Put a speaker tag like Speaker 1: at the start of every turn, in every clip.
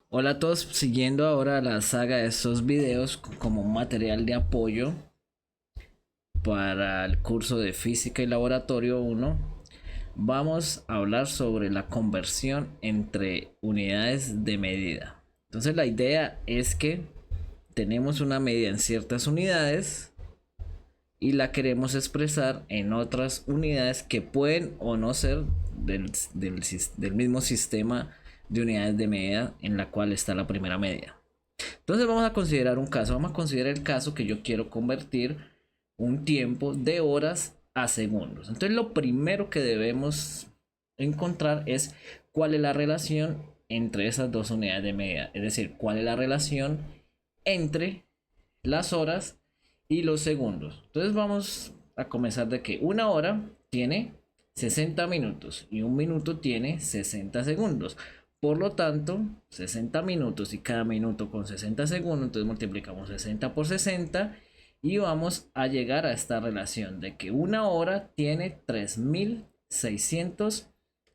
Speaker 1: Hola a todos, siguiendo ahora la saga de estos videos como material de apoyo para el curso de física y laboratorio 1, vamos a hablar sobre la conversión entre unidades de medida. Entonces la idea es que tenemos una medida en ciertas unidades y la queremos expresar en otras unidades que pueden o no ser del mismo sistema de unidades de medida en la cual está la primera medida. Entonces vamos a considerar un caso. Vamos a considerar el caso que yo quiero convertir un tiempo de horas a segundos. Entonces lo primero que debemos encontrar es cuál es la relación entre esas dos unidades de medida. Es decir, cuál es la relación entre las horas y los segundos. Entonces vamos a comenzar de que una hora tiene 60 minutos y un minuto tiene 60 segundos. Por lo tanto, 60 minutos y cada minuto con 60 segundos, entonces multiplicamos 60 por 60 y vamos a llegar a esta relación de que una hora tiene 3600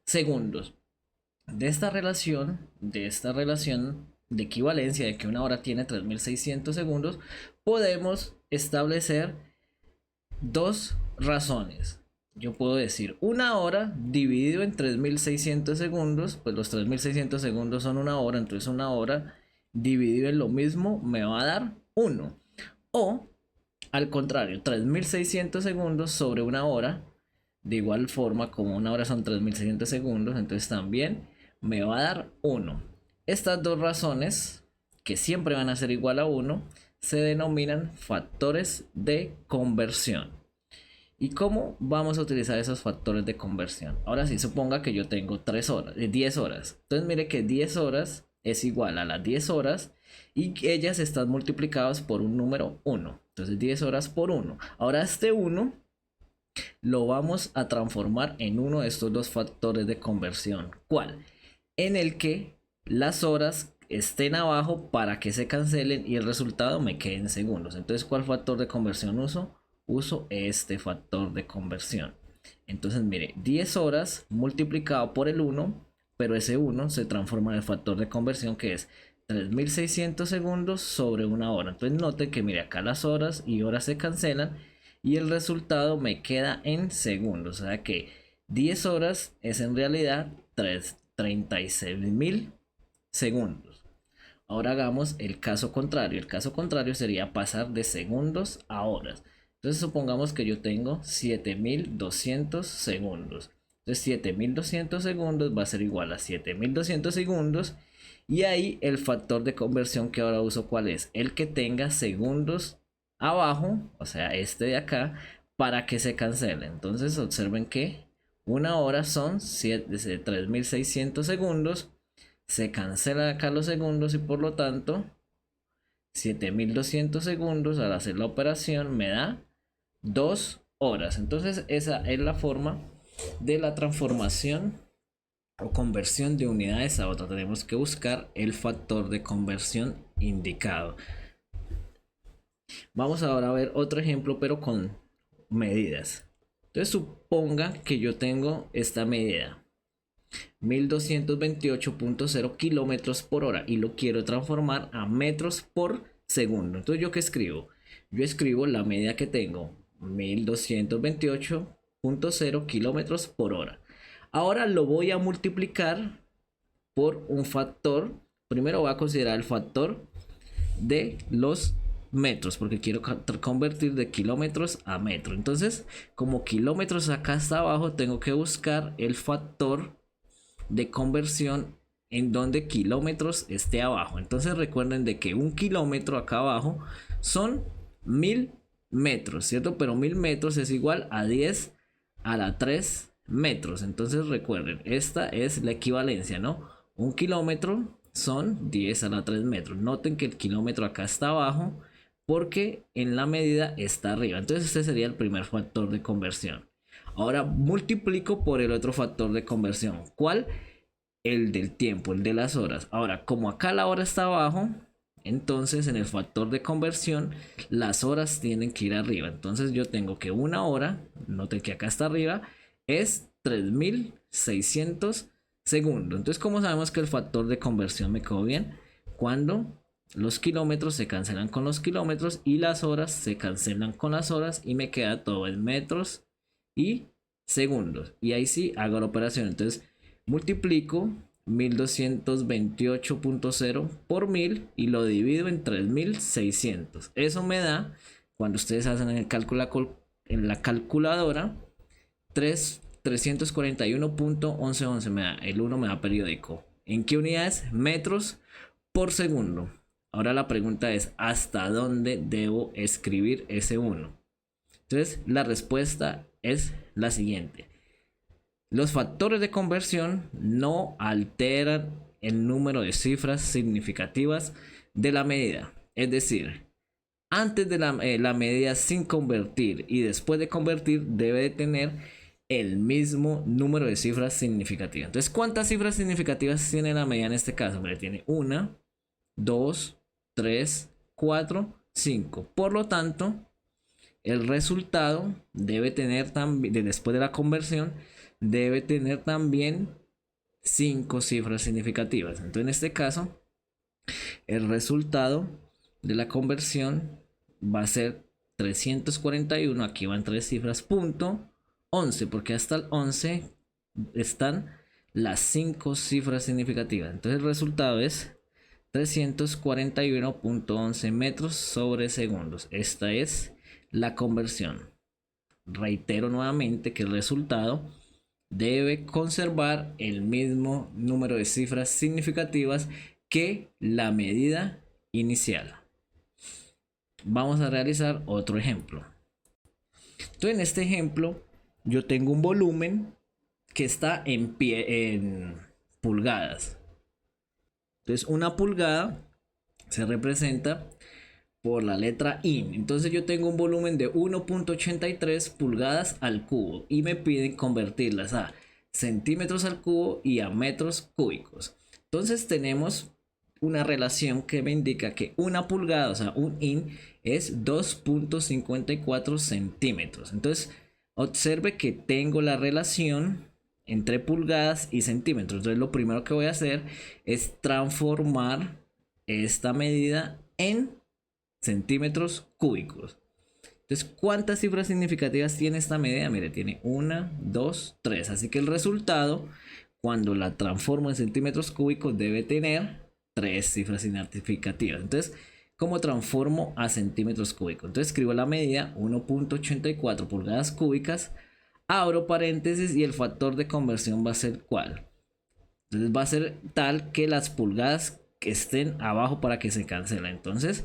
Speaker 1: segundos. De esta relación de equivalencia de que una hora tiene 3600 segundos, podemos establecer dos razones. Yo puedo decir una hora dividido en 3600 segundos, pues los 3600 segundos son una hora, entonces una hora dividido en lo mismo me va a dar 1. O al contrario, 3600 segundos sobre una hora, de igual forma como una hora son 3600 segundos, entonces también me va a dar 1. Estas dos razones, que siempre van a ser igual a 1, se denominan factores de conversión. ¿Y cómo vamos a utilizar esos factores de conversión? Ahora sí, suponga que yo tengo 3 horas, 10 horas. Entonces mire que 10 horas es igual a las 10 horas y ellas están multiplicadas por un número 1. Entonces 10 horas por 1. Ahora este 1 lo vamos a transformar en uno de estos dos factores de conversión. ¿Cuál? En el que las horas estén abajo para que se cancelen y el resultado me quede en segundos. Entonces, ¿cuál factor de conversión uso? Uso este factor de conversión. Entonces, mire, 10 horas multiplicado por el 1, pero ese 1 se transforma en el factor de conversión que es 3600 segundos sobre una hora. Entonces, note que mire, acá las horas y horas se cancelan y el resultado me queda en segundos. O sea que 10 horas es en realidad 36.000 segundos. Ahora hagamos el caso contrario. El caso contrario sería pasar de segundos a horas. Entonces supongamos que yo tengo 7200 segundos. Entonces 7200 segundos va a ser igual a 7200 segundos. Y ahí el factor de conversión que ahora uso, ¿cuál es? El que tenga segundos abajo, o sea, este de acá, para que se cancele. Entonces observen que una hora son 3600 segundos. Se cancelan acá los segundos y por lo tanto 7200 segundos al hacer la operación me da 2 horas. Entonces esa es la forma de la transformación o conversión de unidades a otra. Tenemos que buscar el factor de conversión indicado. Vamos ahora a ver otro ejemplo pero con medidas. Entonces suponga que yo tengo esta medida 1228.0 kilómetros por hora y lo quiero transformar a metros por segundo. Entonces, ¿yo qué escribo? Yo escribo la medida que tengo, 1228.0 kilómetros por hora. Ahora lo voy a multiplicar por un factor. Primero voy a considerar el factor de los metros porque quiero convertir de kilómetros a metro. Entonces, como kilómetros acá hasta abajo, tengo que buscar el factor de conversión en donde kilómetros esté abajo. Entonces recuerden de que un kilómetro acá abajo son 1000 metros, ¿cierto? Pero 1000 metros es igual a 10 a la 3 metros. Entonces recuerden, esta es la equivalencia, ¿no? Un kilómetro son 10 a la 3 metros. Noten que el kilómetro acá está abajo porque en la medida está arriba. Entonces este sería el primer factor de conversión. Ahora multiplico por el otro factor de conversión. ¿Cuál? El del tiempo, el de las horas. Ahora, como acá la hora está abajo, entonces en el factor de conversión las horas tienen que ir arriba. Entonces yo tengo que una hora, noten que acá está arriba, es 3600 segundo. Entonces, ¿cómo sabemos que el factor de conversión me quedó bien? Cuando los kilómetros se cancelan con los kilómetros y las horas se cancelan con las horas y me queda todo en metros y segundos. Y ahí sí hago la operación. Entonces, multiplico 1228.0 por 1000 y lo divido en 3600. Eso me da, cuando ustedes hacen el cálculo en la calculadora, 341.1111 me da, el 1 me da periódico. ¿En qué unidades? Metros por segundo. Ahora la pregunta es, ¿hasta dónde debo escribir ese 1? Entonces la respuesta es la siguiente. Los factores de conversión no alteran el número de cifras significativas de la medida. Es decir, antes de la medida sin convertir y después de convertir debe de tener el mismo número de cifras significativas. Entonces, ¿cuántas cifras significativas tiene la medida en este caso? Hombre, tiene 1, 2, 3, 4, 5. Por lo tanto, el resultado debe tener también, después de la conversión, debe tener también 5 cifras significativas. Entonces, en este caso, el resultado de la conversión va a ser 341. Aquí van 3 cifras, punto 11, porque hasta el 11 están las 5 cifras significativas. Entonces, el resultado es 341.11 metros sobre segundos. Esta es la conversión. Reitero nuevamente que el resultado debe conservar el mismo número de cifras significativas que la medida inicial. Vamos a realizar otro ejemplo. Entonces, en este ejemplo yo tengo un volumen que está en pulgadas. Entonces, una pulgada se representa por la letra IN. Entonces yo tengo un volumen de 1.83 pulgadas al cubo y me piden convertirlas a centímetros al cubo y a metros cúbicos. Entonces tenemos una relación que me indica que una pulgada, o sea, un IN, es 2.54 centímetros. Entonces observe que tengo la relación entre pulgadas y centímetros. Entonces lo primero que voy a hacer es transformar esta medida en centímetros cúbicos. Entonces, ¿cuántas cifras significativas tiene esta medida? Mire, tiene 1, 2, 3. Así que el resultado, cuando la transformo en centímetros cúbicos, debe tener 3 cifras significativas. Entonces, ¿cómo transformo a centímetros cúbicos? Entonces, escribo la medida 1.84 pulgadas cúbicas, abro paréntesis y el factor de conversión va a ser ¿cuál? Entonces, va a ser tal que las pulgadas que estén abajo para que se cancelen. Entonces,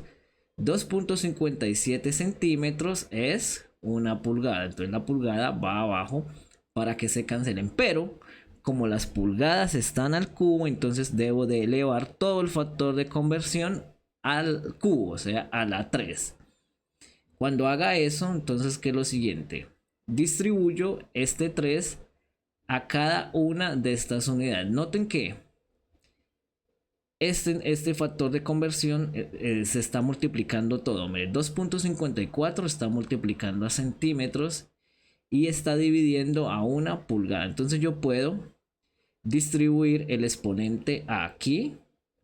Speaker 1: 2.57 centímetros es una pulgada. Entonces la pulgada va abajo para que se cancelen. Pero como las pulgadas están al cubo, entonces debo de elevar todo el factor de conversión al cubo, o sea, a la 3. Cuando haga eso, entonces, ¿qué es lo siguiente? Distribuyo este 3 a cada una de estas unidades. Noten que este factor de conversión se está multiplicando todo. 2.54 está multiplicando a centímetros y está dividiendo a una pulgada. Entonces yo puedo distribuir el exponente aquí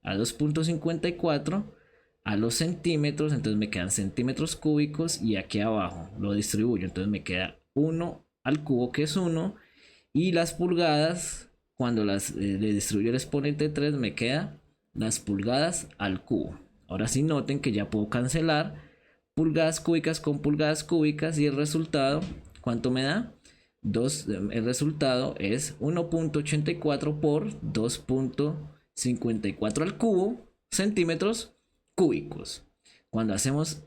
Speaker 1: a 2.54 a los centímetros. Entonces me quedan centímetros cúbicos y aquí abajo lo distribuyo. Entonces me queda 1 al cubo, que es 1, y las pulgadas, cuando le distribuyo el exponente 3, me queda las pulgadas al cubo. Ahora sí, noten que ya puedo cancelar pulgadas cúbicas con pulgadas cúbicas y el resultado, ¿cuánto me da? El resultado es 1.84 por 2.54 al cubo centímetros cúbicos. Cuando hacemos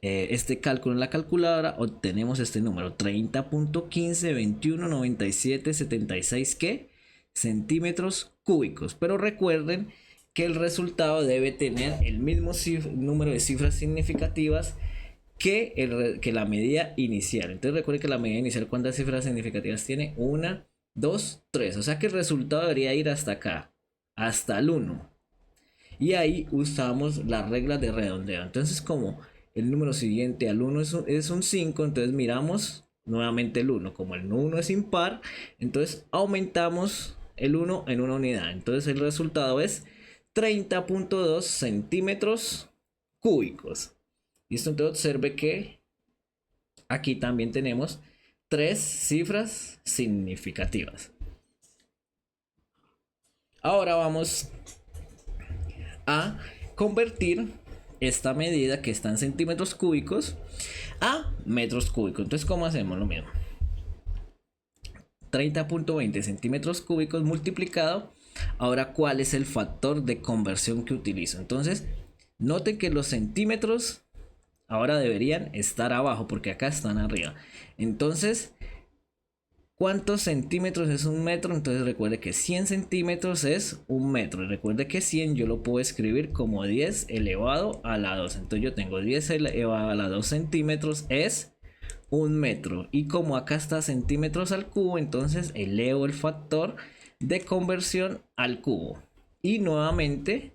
Speaker 1: este cálculo en la calculadora, obtenemos este número: 30.15219776 ¿qué? Centímetros cúbicos. Pero recuerden que el resultado debe tener el mismo número de cifras significativas que la medida inicial. Entonces recuerden que la medida inicial, ¿cuántas cifras significativas tiene? 1, 2, 3. O sea que el resultado debería ir hasta acá, hasta el 1. Y ahí usamos las reglas de redondeo. Entonces, como el número siguiente al 1 es un 5, entonces miramos nuevamente el 1. Como el 1 es impar, entonces aumentamos el 1 en una unidad. Entonces el resultado es 30.2 centímetros cúbicos. Listo, entonces observe que aquí también tenemos tres cifras significativas. Ahora vamos a convertir esta medida que está en centímetros cúbicos a metros cúbicos. Entonces, ¿cómo hacemos? Lo mismo. 30.20 centímetros cúbicos multiplicado. Ahora, ¿cuál es el factor de conversión que utilizo? Entonces, noten que los centímetros ahora deberían estar abajo porque acá están arriba. Entonces, ¿cuántos centímetros es un metro? Entonces recuerde que 100 centímetros es un metro. Y recuerde que 100 yo lo puedo escribir como 10 elevado a la 2. Entonces yo tengo 10 elevado a la 2 centímetros es un metro. Y como acá está centímetros al cubo, entonces elevo el factor de conversión al cubo. Y nuevamente,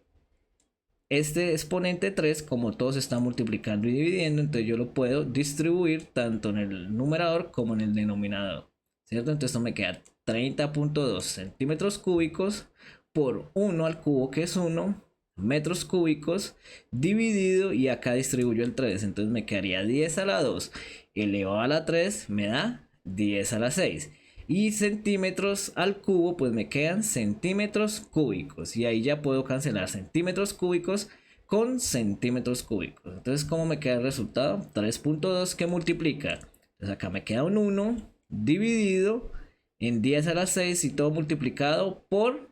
Speaker 1: este exponente 3, como todos están multiplicando y dividiendo, entonces yo lo puedo distribuir tanto en el numerador como en el denominador. ¿Cierto? Entonces esto me queda 30.2 centímetros cúbicos por 1 al cubo, que es 1 metros cúbicos, dividido, y acá distribuyo el 3. Entonces me quedaría 10 a la 2 elevado a la 3, me da 10 a la 6. Y centímetros al cubo, pues me quedan centímetros cúbicos. Y ahí ya puedo cancelar centímetros cúbicos con centímetros cúbicos. Entonces, ¿cómo me queda el resultado? 3.2 que multiplica. Entonces acá me queda un 1 dividido en 10 a la 6 y todo multiplicado por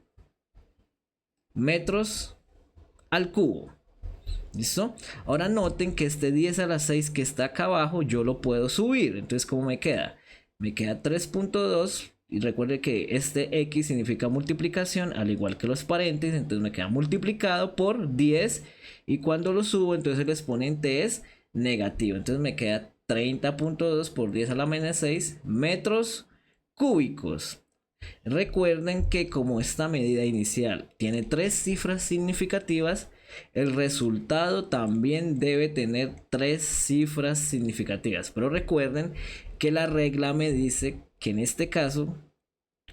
Speaker 1: metros al cubo. ¿Listo? Ahora noten que este 10 a la 6 que está acá abajo yo lo puedo subir. Entonces, ¿cómo me queda? Me queda 3.2 y recuerde que este X significa multiplicación al igual que los paréntesis. Entonces me queda multiplicado por 10 y cuando lo subo entonces el exponente es negativo. Entonces me queda 30.2 por 10 a la menos 6 metros cúbicos. Recuerden que como esta medida inicial tiene tres cifras significativas, el resultado también debe tener tres cifras significativas. Pero recuerden que la regla me dice que en este caso,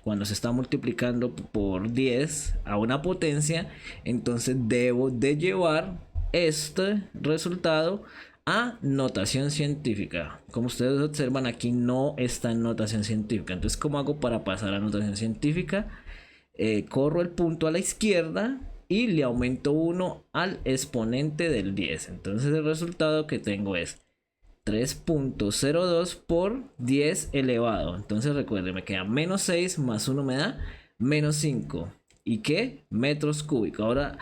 Speaker 1: cuando se está multiplicando por 10 a una potencia, entonces debo de llevar este resultado a notación científica. Como ustedes observan, aquí no está en notación científica. Entonces, ¿cómo hago para pasar a notación científica? Corro el punto a la izquierda y le aumento 1 al exponente del 10. Entonces el resultado que tengo es 3.02 por 10 elevado. Entonces recuerden, me queda menos 6 más 1 me da menos 5. ¿Y qué? Metros cúbicos. Ahora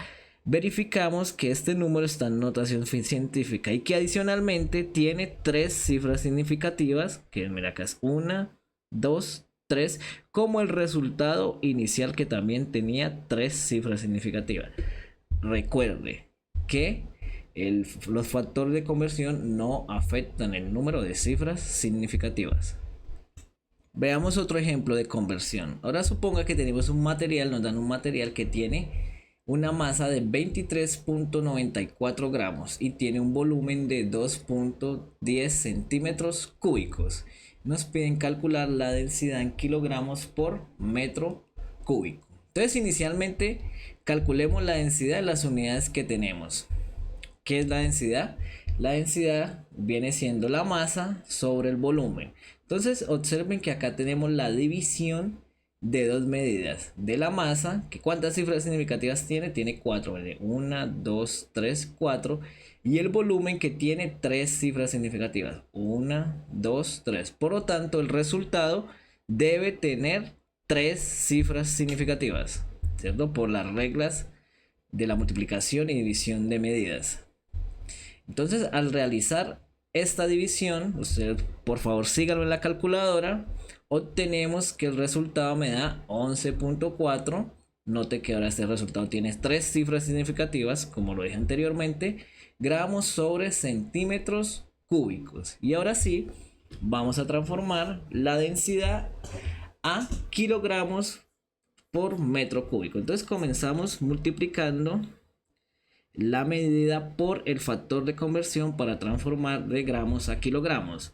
Speaker 1: verificamos que este número está en notación científica y que adicionalmente tiene tres cifras significativas, que mira acá es 1, 2, 3, como el resultado inicial que también tenía tres cifras significativas. Recuerde que los factores de conversión no afectan el número de cifras significativas. Veamos otro ejemplo de conversión. Ahora suponga que tenemos un material, nos dan un material que tiene una masa de 23.94 gramos y tiene un volumen de 2.10 centímetros cúbicos. Nos piden calcular la densidad en kilogramos por metro cúbico. Entonces inicialmente calculemos la densidad de las unidades que tenemos. ¿Qué es la densidad? La densidad viene siendo la masa sobre el volumen. Entonces observen que acá tenemos la división de dos medidas de la masa, que cuántas cifras significativas tiene, tiene 4, 1, 2, 3, 4, y el volumen que tiene tres cifras significativas, 1, 2, 3. Por lo tanto, el resultado debe tener tres cifras significativas, ¿cierto? Por las reglas de la multiplicación y división de medidas. Entonces, al realizar esta división, usted por favor síganlo en la calculadora, obtenemos que el resultado me da 11.4. Note que ahora este resultado tiene tres cifras significativas, como lo dije anteriormente, gramos sobre centímetros cúbicos. Y ahora sí, vamos a transformar la densidad a kilogramos por metro cúbico. Entonces comenzamos multiplicando la medida por el factor de conversión para transformar de gramos a kilogramos.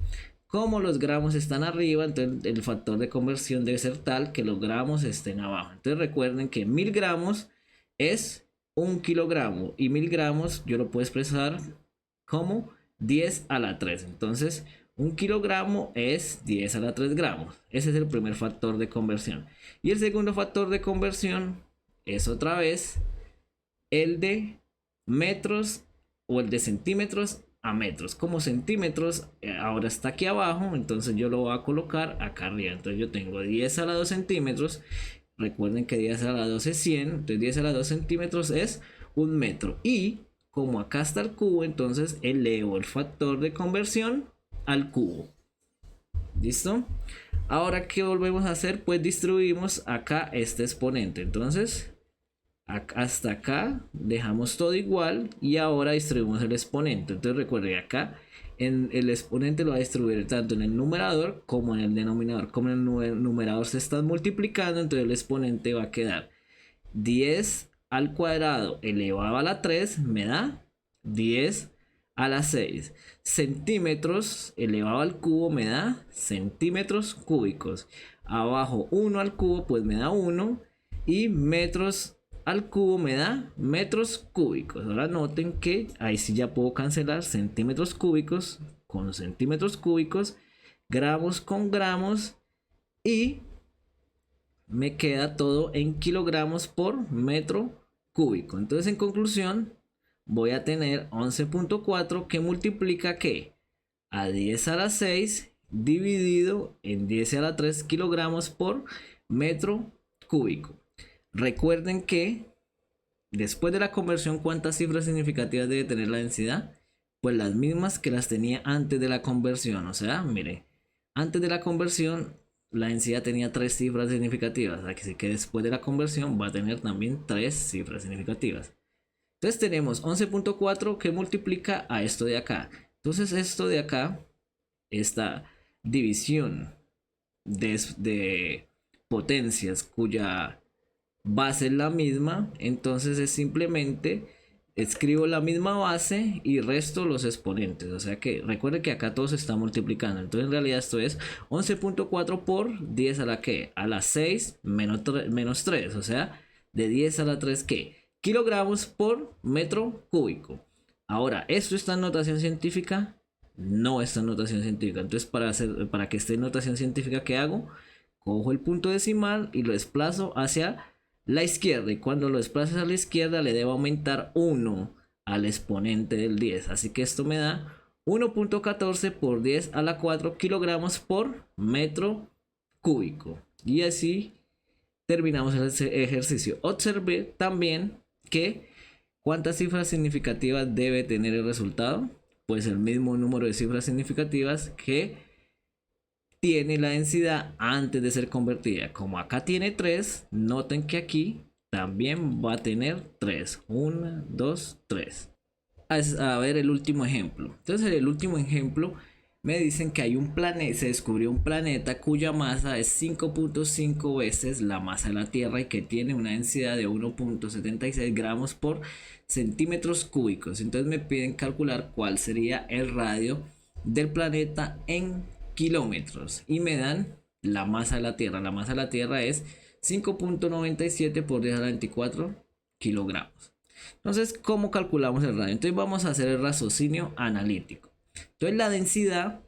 Speaker 1: Como los gramos están arriba, entonces el factor de conversión debe ser tal que los gramos estén abajo. Entonces recuerden que 1000 gramos es 1 kilogramo y 1000 gramos yo lo puedo expresar como 10 a la 3. Entonces 1 kilogramo es 10 a la 3 gramos. Ese es el primer factor de conversión. Y el segundo factor de conversión es otra vez el de metros o el de centímetros a metros. Como centímetros ahora está aquí abajo, entonces yo lo voy a colocar acá arriba. Entonces yo tengo 10 a la 2 centímetros. Recuerden que 10 a la 2 es 100. Entonces 10 a la 2 centímetros es 1 metro. Y como acá está el cubo, entonces elevo el factor de conversión al cubo. ¿Listo? Ahora, ¿qué volvemos a hacer? Pues distribuimos acá este exponente. Entonces hasta acá dejamos todo igual y ahora distribuimos el exponente. Entonces recuerden, acá en el exponente lo va a distribuir tanto en el numerador como en el denominador. Como en el numerador se están multiplicando, entonces el exponente va a quedar 10 al cuadrado elevado a la 3 me da 10 a la 6. Centímetros elevado al cubo me da centímetros cúbicos. Abajo 1 al cubo pues me da 1 y metros al cubo me da metros cúbicos. Ahora noten que ahí sí ya puedo cancelar centímetros cúbicos con centímetros cúbicos, gramos con gramos y me queda todo en kilogramos por metro cúbico. Entonces en conclusión voy a tener 11.4 que multiplica ¿qué? A 10 a la 6 dividido en 10 a la 3 kilogramos por metro cúbico. Recuerden que después de la conversión, ¿cuántas cifras significativas debe tener la densidad? Pues las mismas que las tenía antes de la conversión. O sea, mire, antes de la conversión la densidad tenía 3 cifras significativas. Así que después de la conversión va a tener también 3 cifras significativas. Entonces tenemos 11.4 que multiplica a esto de acá. Entonces esto de acá, esta división de potencias cuya base es la misma, entonces es simplemente escribo la misma base y resto los exponentes. O sea que recuerden que acá todo se está multiplicando. Entonces en realidad esto es 11.4 por 10 a la que a la 6 menos 3. O sea, de 10 a la 3 que kilogramos por metro cúbico. Ahora, ¿esto está en notación científica? No está en notación científica. Entonces para que esté en notación científica, ¿qué hago? Cojo el punto decimal y lo desplazo hacia la izquierda, y cuando lo desplaces a la izquierda le debo aumentar 1 al exponente del 10. Así que esto me da 1.14 por 10 a la 4 kilogramos por metro cúbico. Y así terminamos el ejercicio. Observe también que ¿cuántas cifras significativas debe tener el resultado? Pues el mismo número de cifras significativas que tiene la densidad antes de ser convertida. Como acá tiene 3, noten que aquí también va a tener 3. 1, 2, 3. A ver el último ejemplo. Entonces en el último ejemplo me dicen que hay un planeta, se descubrió un planeta cuya masa es 5.5 veces la masa de la Tierra y que tiene una densidad de 1.76 gramos por centímetros cúbicos. Entonces me piden calcular cuál sería el radio del planeta en kilómetros y me dan la masa de la Tierra. La masa de la Tierra es 5.97 por 10 a la 24 kilogramos. Entonces, ¿cómo calculamos el radio? Entonces vamos a hacer el raciocinio analítico. Entonces la densidad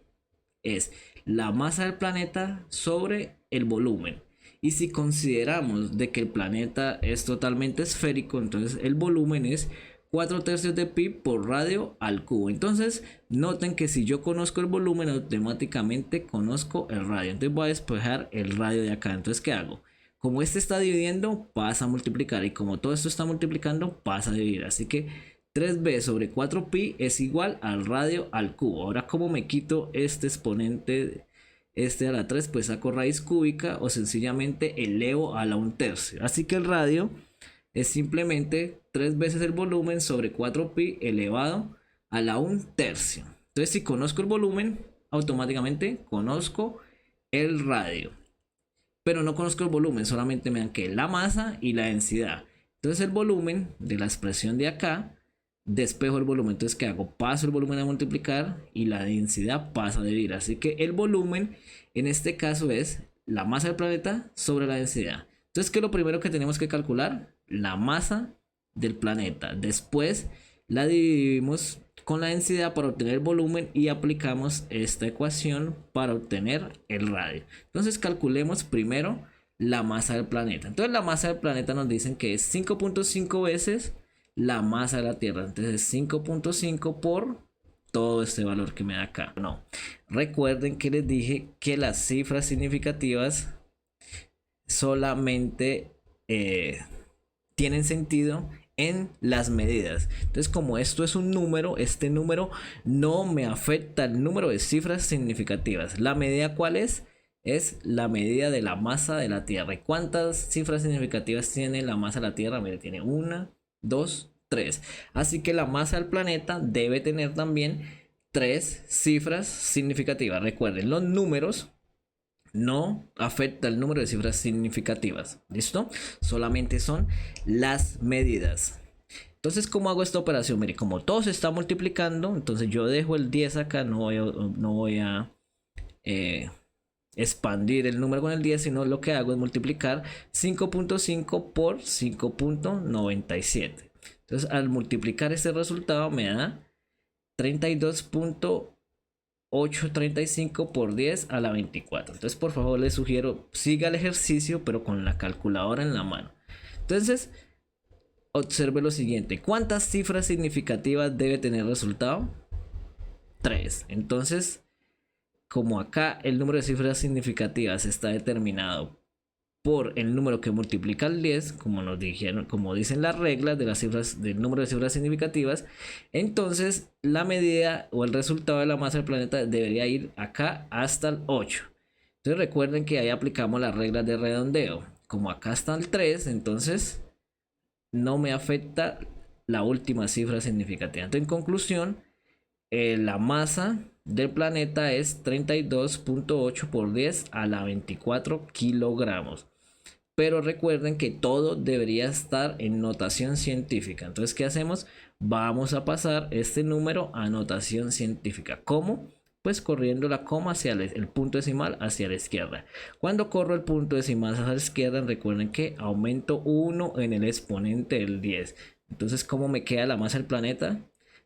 Speaker 1: es la masa del planeta sobre el volumen. Y si consideramos de que el planeta es totalmente esférico, entonces el volumen es 4/3 de pi por radio al cubo. Entonces noten que si yo conozco el volumen, automáticamente conozco el radio. Entonces voy a despejar el radio de acá. Entonces ¿qué hago? Como este está dividiendo, pasa a multiplicar, y como todo esto está multiplicando, pasa a dividir. Así que 3b sobre 4pi es igual al radio al cubo. Ahora, ¿cómo me quito este exponente, este a la 3? Pues saco raíz cúbica o sencillamente elevo a la 1/3. Así que el radio es simplemente 3 veces el volumen sobre 4pi elevado a la 1/3. Entonces, si conozco el volumen, automáticamente conozco el radio. Pero no conozco el volumen, solamente me dan que la masa y la densidad. Entonces el volumen de la expresión de acá despejo el volumen. Entonces, ¿qué hago? Paso el volumen a multiplicar y la densidad pasa a dividir. Así que el volumen en este caso es la masa del planeta sobre la densidad. Entonces, ¿qué es lo primero que tenemos que calcular? La masa del planeta. Después la dividimos con la densidad para obtener el volumen y aplicamos esta ecuación para obtener el radio. Entonces, calculemos primero la masa del planeta. Entonces, la masa del planeta nos dicen que es 5.5 veces la masa de la Tierra. Entonces, 5.5 por todo este valor que me da acá. No, recuerden que les dije que las cifras significativas solamente tienen sentido en las medidas. Entonces, como esto es un número, este número no me afecta el número de cifras significativas. ¿La medida cuál es? Es la medida de la masa de la Tierra. ¿Y cuántas cifras significativas tiene la masa de la Tierra? Mire, tiene 1, 2, 3. Así que la masa del planeta debe tener también 3 cifras significativas. Recuerden, los números no afecta el número de cifras significativas. ¿Listo? Solamente son las medidas. Entonces, ¿cómo hago esta operación? Mire, como todo se está multiplicando, entonces yo dejo el 10 acá, no voy a expandir el número con el 10, sino lo que hago es multiplicar 5.5 por 5.97. Entonces, al multiplicar este resultado me da 32.835 por 10 a la 24. Entonces, por favor, les sugiero siga el ejercicio, pero con la calculadora en la mano. Entonces, observe lo siguiente. ¿Cuántas cifras significativas debe tener el resultado? 3. Entonces, como acá el número de cifras significativas está determinado por el número que multiplica el 10, como nos dijeron, como dicen las reglas de las cifras, del número de cifras significativas, entonces la medida o el resultado de la masa del planeta debería ir acá hasta el 8. Entonces recuerden que ahí aplicamos las reglas de redondeo. Como acá está el 3, entonces no me afecta la última cifra significativa. Entonces, en conclusión, la masa del planeta es 32.8 por 10 a la 24 kilogramos. Pero recuerden que todo debería estar en notación científica. Entonces, ¿qué hacemos? Vamos a pasar este número a notación científica. ¿Cómo? Pues corriendo la coma hacia el punto decimal hacia la izquierda. Cuando corro el punto decimal hacia la izquierda, recuerden que aumento 1 en el exponente del 10. Entonces, ¿cómo me queda la masa del planeta?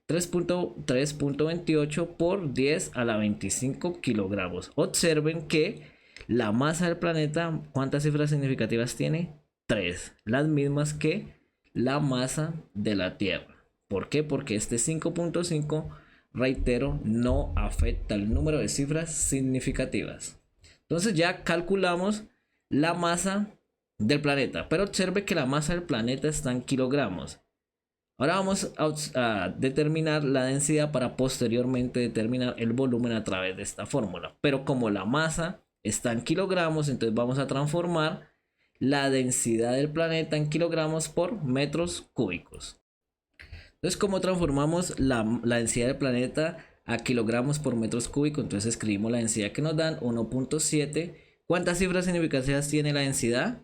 Speaker 1: 3.28 por 10 a la 25 kilogramos. Observen que la masa del planeta, ¿cuántas cifras significativas tiene? 3, las mismas que la masa de la Tierra. ¿Por qué? Porque este 5.5, reitero, no afecta el número de cifras significativas. Entonces ya calculamos la masa del planeta, pero observe que la masa del planeta está en kilogramos. Ahora vamos a determinar la densidad para posteriormente determinar el volumen a través de esta fórmula. Pero como la masa está en kilogramos, entonces vamos a transformar la densidad del planeta en kilogramos por metros cúbicos. Entonces, ¿cómo transformamos la densidad del planeta a kilogramos por metros cúbicos? Entonces escribimos la densidad que nos dan, 1.7. ¿Cuántas cifras significativas tiene la densidad?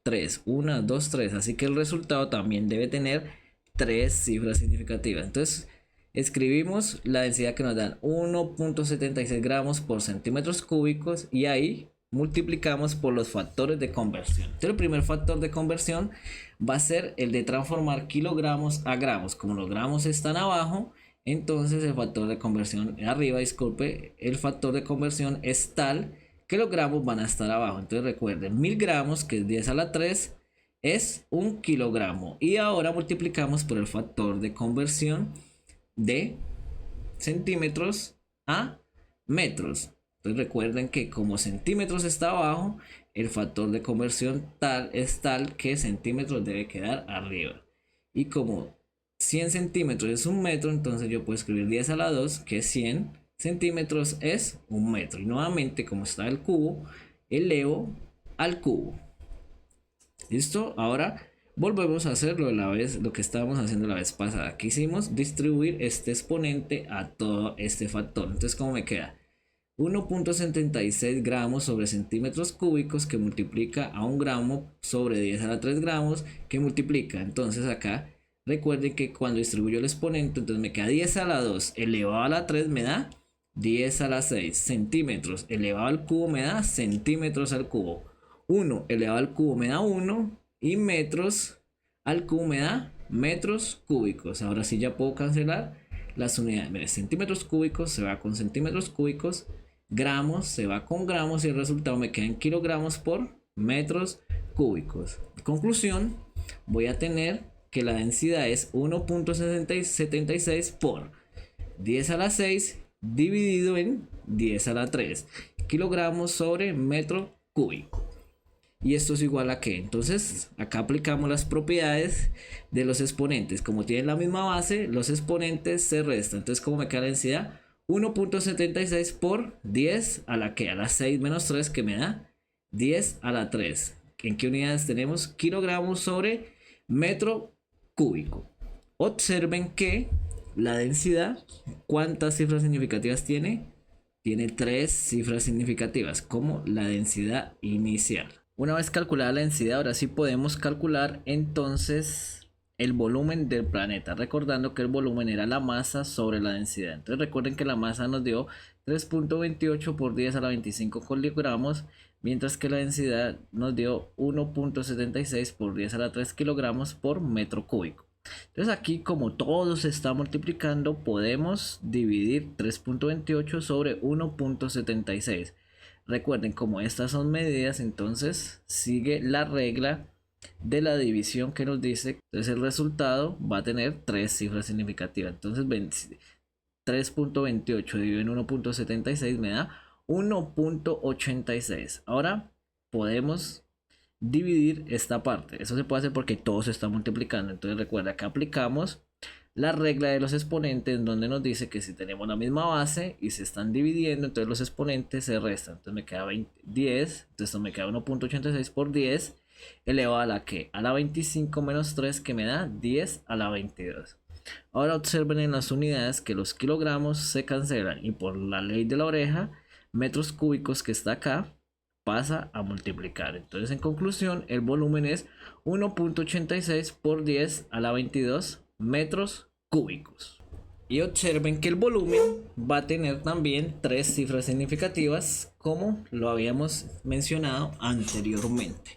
Speaker 1: 3, 1, 2, 3. Así que el resultado también debe tener 3 cifras significativas. Entonces escribimos la densidad que nos dan, 1.76 gramos por centímetros cúbicos, y ahí multiplicamos por los factores de conversión. Entonces el primer factor de conversión va a ser el de transformar kilogramos a gramos. Como los gramos están abajo, entonces el factor de conversión arriba, disculpe, el factor de conversión es tal que los gramos van a estar abajo. Entonces recuerden, 1000 gramos, que es 10 a la 3, es 1 kilogramo. Y ahora multiplicamos por el factor de conversión de centímetros a metros. Entonces recuerden que como centímetros está abajo, el factor de conversión es tal que centímetros debe quedar arriba. Y como 100 centímetros es 1 metro, entonces yo puedo escribir 10 a la 2, que 100 centímetros es 1 metro. Y nuevamente, como está el cubo, elevo al cubo. ¿Listo? Ahora volvemos a hacer lo que estábamos haciendo la vez pasada. Que hicimos distribuir este exponente a todo este factor. Entonces, ¿cómo me queda? 1.76 gramos sobre centímetros cúbicos, que multiplica a 1 gramo sobre 10 a la 3 gramos, que multiplica. Entonces acá Recuerden que cuando distribuyo el exponente, entonces me queda 10 a la 2 elevado a la 3 me da 10 a la 6 centímetros elevado al cubo me da centímetros al cubo. 1 elevado al cubo me da 1 y metros al cubo me da metros cúbicos. Ahora sí ya puedo cancelar las unidades. Mire, centímetros cúbicos se va con centímetros cúbicos, gramos se va con gramos y el resultado me queda en kilogramos por metros cúbicos. Conclusión, voy a tener que la densidad es 1.76 por 10 a la 6 dividido en 10 a la 3 kilogramos sobre metro cúbico. Y esto es igual a qué. Entonces acá aplicamos las propiedades de los exponentes. Como tienen la misma base, los exponentes se restan. Entonces, ¿cómo me queda la densidad? 1.76 por 10 a la que a la 6 menos 3 que me da 10 a la 3. ¿En qué unidades tenemos? Kilogramos sobre metro cúbico. Observen que la densidad, ¿cuántas cifras significativas tiene? Tiene 3 cifras significativas, como la densidad inicial. Una vez calculada la densidad, ahora sí podemos calcular entonces el volumen del planeta, recordando que el volumen era la masa sobre la densidad. Entonces recuerden que la masa nos dio 3.28 por 10 a la 25 kilogramos, mientras que la densidad nos dio 1.76 por 10 a la 3 kilogramos por metro cúbico. Entonces aquí, como todo se está multiplicando, podemos dividir 3.28 sobre 1.76. Recuerden, como estas son medidas, entonces sigue la regla de la división que nos dice, entonces el resultado va a tener 3 cifras significativas. Entonces 3.28 dividido en 1.76 me da 1.86. Ahora podemos dividir esta parte. Eso se puede hacer porque todo se está multiplicando. Entonces recuerda que aplicamos la regla de los exponentes, donde nos dice que si tenemos la misma base y se están dividiendo, entonces los exponentes se restan. Entonces me queda 10, entonces me queda 1.86 por 10 elevado a la que a la 25 menos 3 que me da 10 a la 22. Ahora observen en las unidades que los kilogramos se cancelan y por la ley de la oreja, metros cúbicos que está acá pasa a multiplicar. Entonces en conclusión el volumen es 1.86 por 10 a la 22 metros cúbicos. Y observen que el volumen va a tener también 3 cifras significativas, como lo habíamos mencionado anteriormente.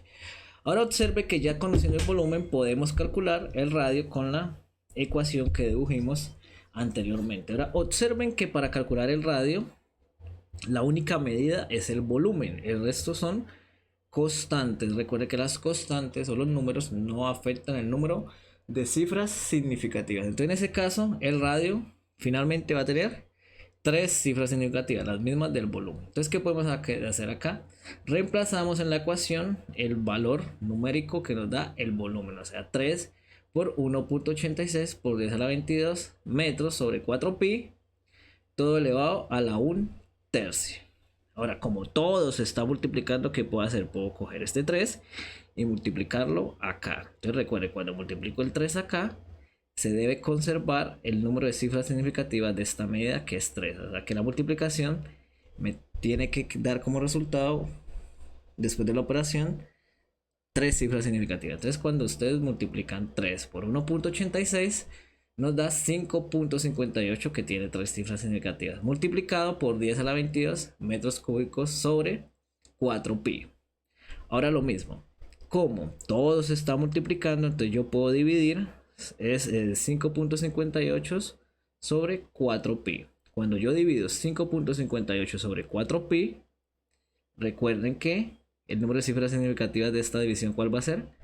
Speaker 1: Ahora observe que ya conociendo el volumen podemos calcular el radio con la ecuación que dedujimos anteriormente. Ahora observen que para calcular el radio la única medida es el volumen, el resto son constantes. Recuerde que las constantes o los números no afectan el número de cifras significativas. Entonces en ese caso el radio finalmente va a tener 3 cifras significativas, las mismas del volumen. Entonces, ¿qué podemos hacer acá? Reemplazamos en la ecuación el valor numérico que nos da el volumen, o sea 3 por 1.86 por 10 a la 22 metros sobre 4pi, todo elevado a la 1 tercio. Ahora, como todo se está multiplicando, ¿qué puedo hacer? Puedo coger este 3 y multiplicarlo acá. Entonces recuerde, cuando multiplico el 3 acá, se debe conservar el número de cifras significativas de esta medida, que es 3. O sea que la multiplicación me tiene que dar como resultado, después de la operación, 3 cifras significativas. Entonces cuando ustedes multiplican 3 por 1.86, nos da 5.58, que tiene 3 cifras significativas, multiplicado por 10 a la 22 metros cúbicos sobre 4pi. Ahora lo mismo, como todo se está multiplicando, entonces yo puedo dividir, es 5.58 sobre 4pi. Cuando yo divido 5.58 sobre 4pi, recuerden que el número de cifras significativas de esta división, ¿cuál va a ser?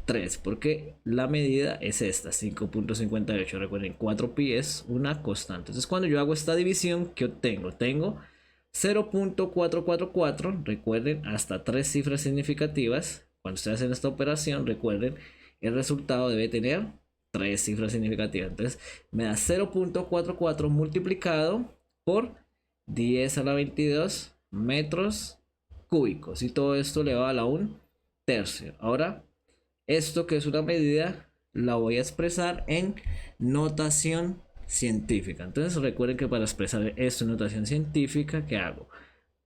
Speaker 1: 3, porque la medida es esta, 5.58. Recuerden, 4pi es una constante. Entonces cuando yo hago esta división, ¿qué obtengo? Tengo 0.444. Recuerden, hasta 3 cifras significativas. Cuando ustedes hacen esta operación, recuerden, el resultado debe tener 3 cifras significativas. Entonces me da 0.44 multiplicado por 10 a la 22 metros cúbicos. Y todo esto le va a la 1 tercio. Ahora, esto que es una medida, la voy a expresar en notación científica. Entonces recuerden que para expresar esto en notación científica, ¿qué hago?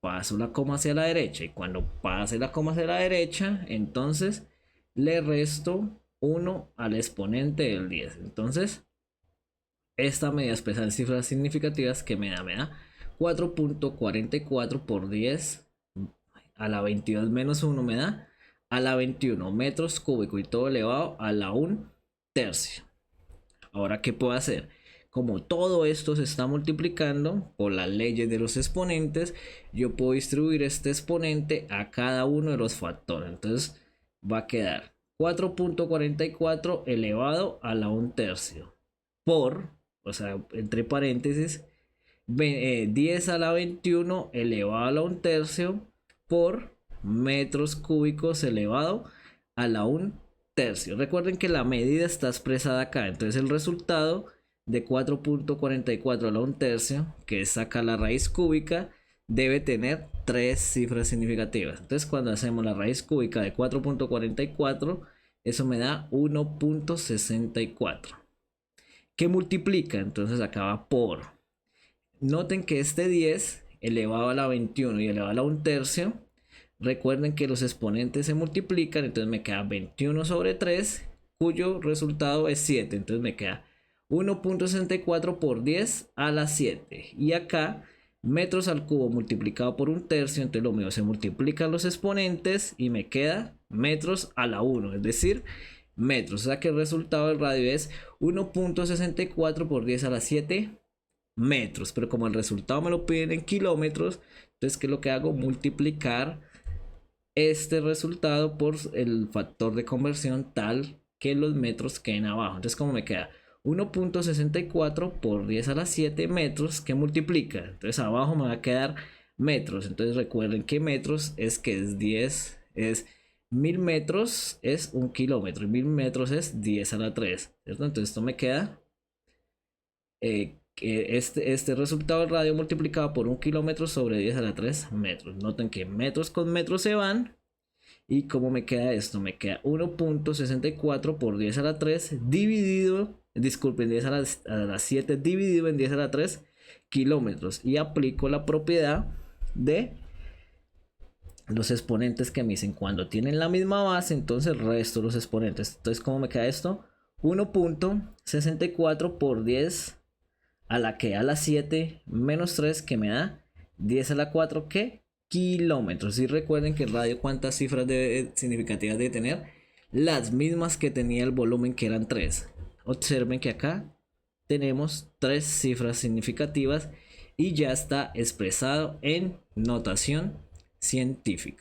Speaker 1: Paso la coma hacia la derecha, y cuando pase la coma hacia la derecha, entonces le resto 1 al exponente del 10. Entonces, esta medida expresada en cifras significativas que me da 4.44 por 10 a la 22 menos 1 me da a la 21 metros cúbicos y todo elevado a la 1 tercio. Ahora, ¿qué puedo hacer? Como todo esto se está multiplicando por las leyes de los exponentes, yo puedo distribuir este exponente a cada uno de los factores. Entonces va a quedar 4.44 elevado a la 1 tercio por, o sea, entre paréntesis, 10 a la 21 elevado a la 1 tercio por metros cúbicos elevado a la 1 tercio. Recuerden que la medida está expresada acá, entonces el resultado de 4.44 a la 1 tercio, que es acá la raíz cúbica, debe tener tres cifras significativas. Entonces cuando hacemos la raíz cúbica de 4.44, eso me da 1.64. ¿Qué multiplica? Entonces acaba por. Noten que este 10 elevado a la 21 y elevado a la 1 tercio, recuerden que los exponentes se multiplican, entonces me queda 21 sobre 3, cuyo resultado es 7. Entonces me queda 1.64 por 10 a la 7. Y acá, metros al cubo multiplicado por 1 tercio, entonces lo mío se multiplican los exponentes y me queda metros a la 1, es decir, metros. O sea que el resultado del radio es 1.64 por 10 a la 7 metros. Pero como el resultado me lo piden en kilómetros, entonces ¿qué es lo que hago? Multiplicar este resultado por el factor de conversión tal que los metros queden abajo. Entonces, ¿cómo me queda? 1.64 por 10 a la 7 metros, que multiplica. Entonces abajo me va a quedar metros. Entonces recuerden que metros es 10, es 1000 metros es 1 kilómetro y 1000 metros es 10 a la 3, ¿cierto? Entonces esto me queda este resultado del radio multiplicado por 1 kilómetro sobre 10 a la 3 metros. Noten que metros con metros se van. ¿Y cómo me queda esto? Me queda 1.64 por 10 a la 3 dividido, disculpen, 10 a la 7 dividido en 10 a la 3 kilómetros. Y aplico la propiedad de los exponentes que me dicen cuando tienen la misma base, entonces resto los exponentes. Entonces, ¿cómo me queda esto? 1.64 por 10 a la que a la 7 menos 3, que me da 10 a la 4 que kilómetros. Y recuerden que el radio, ¿cuántas cifras significativas debe tener? Las mismas que tenía el volumen, que eran 3. Observen que acá tenemos 3 cifras significativas y ya está expresado en notación científica.